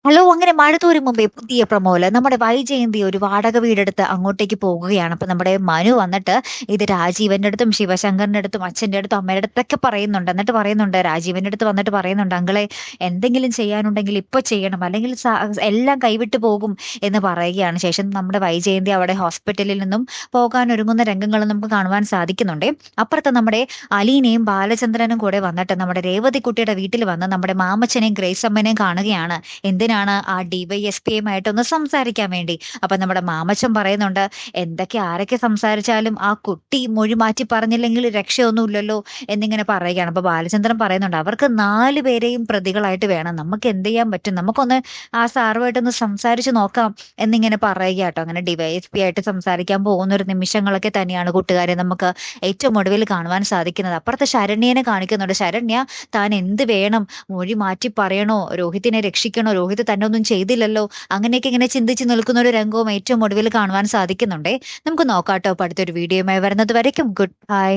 Hello! അങ്ങനെ മഴ തോരും മുമ്പേ പുതിയ പ്രൊമോയില് നമ്മുടെ വൈജയന്തി ഒരു വാടക വീടെടുത്ത് അങ്ങോട്ടേക്ക് പോകുകയാണ്. അപ്പൊ നമ്മുടെ മനു വന്നിട്ട് ഇത് രാജീവന്റെ അടുത്തും ശിവശങ്കറിന്റെ അടുത്തും അച്ഛന്റെ അടുത്തും അമ്മയുടെ അടുത്തൊക്കെ പറയുന്നുണ്ട്. എന്നിട്ട് പറയുന്നുണ്ട് രാജീവന്റെ അടുത്ത് വന്നിട്ട് പറയുന്നുണ്ട്, "അങ്കിളെ എന്തെങ്കിലും ചെയ്യാനുണ്ടെങ്കിൽ ഇപ്പൊ ചെയ്യണം. അല്ലെങ്കിൽ എല്ലാം കൈവിട്ടു പോകും" എന്ന് പറയുകയാണ്. ശേഷം നമ്മുടെ വൈജയന്തി അവിടെ ഹോസ്പിറ്റലിൽ നിന്നും പോകാൻ ഒരുങ്ങുന്ന രംഗങ്ങൾ നമുക്ക് കാണുവാൻ സാധിക്കുന്നുണ്ടേ. അപ്പുറത്ത് നമ്മുടെ അലീനയും ബാലചന്ദ്രനും കൂടെ വന്നിട്ട് നമ്മുടെ രേവതിക്കുട്ടിയുടെ വീട്ടിൽ വന്ന് നമ്മുടെ മാമച്ചനെയും ഗ്രേസ് അമ്മേനെയും കാണുകയാണ്. എന്തിനാണ്? ആ ഡിവൈഎസ്പിയുമായിട്ടൊന്ന് സംസാരിക്കാൻ വേണ്ടി. അപ്പൊ നമ്മുടെ മാമച്ചൻ പറയുന്നുണ്ട്, "എന്തൊക്കെ ആരൊക്കെ സംസാരിച്ചാലും ആ കുട്ടി മൊഴി മാറ്റി പറഞ്ഞില്ലെങ്കിൽ രക്ഷയൊന്നുമില്ലല്ലോ" എന്നിങ്ങനെ പറയുകയാണ്. അപ്പൊ ബാലചന്ദ്രൻ പറയുന്നുണ്ട്, "അവർക്ക് 4 പേരെയും പ്രതികളായിട്ട് വേണം. നമുക്ക് എന്ത് ചെയ്യാൻ പറ്റും? നമുക്കൊന്ന് ആ സാറുമായിട്ടൊന്ന് സംസാരിച്ച് നോക്കാം" എന്നിങ്ങനെ പറയുകയാട്ടോ. അങ്ങനെ ഡിവൈഎസ്പി ആയിട്ട് സംസാരിക്കാൻ പോകുന്ന ഒരു നിമിഷങ്ങളൊക്കെ തന്നെയാണ് കൂട്ടുകാരെ നമുക്ക് ഏറ്റവും ഒടുവിൽ കാണുവാൻ സാധിക്കുന്നത്. അപ്പുറത്ത് ശരണ്യനെ കാണിക്കുന്നുണ്ട്. ശരണ്യ താൻ എന്ത് വേണം? മൊഴി മാറ്റി പറയണോ? രോഹിത്തിനെ രക്ഷിക്കണോ? രോഹിത് തന്നെ ഒന്നും ചെയ്തില്ലല്ലോ. അങ്ങനെയൊക്കെ ഇങ്ങനെ ചിന്തിച്ച് നിൽക്കുന്ന ഒരു രംഗവും ഏറ്റവും ഒടുവിൽ കാണുവാൻ സാധിക്കുന്നുണ്ടേ. നമുക്ക് നോക്കാട്ടോ. അപ്പൊ അടുത്തൊരു വീഡിയോയുമായി വരുന്നത് വരയ്ക്കും ഗുഡ് ബൈ.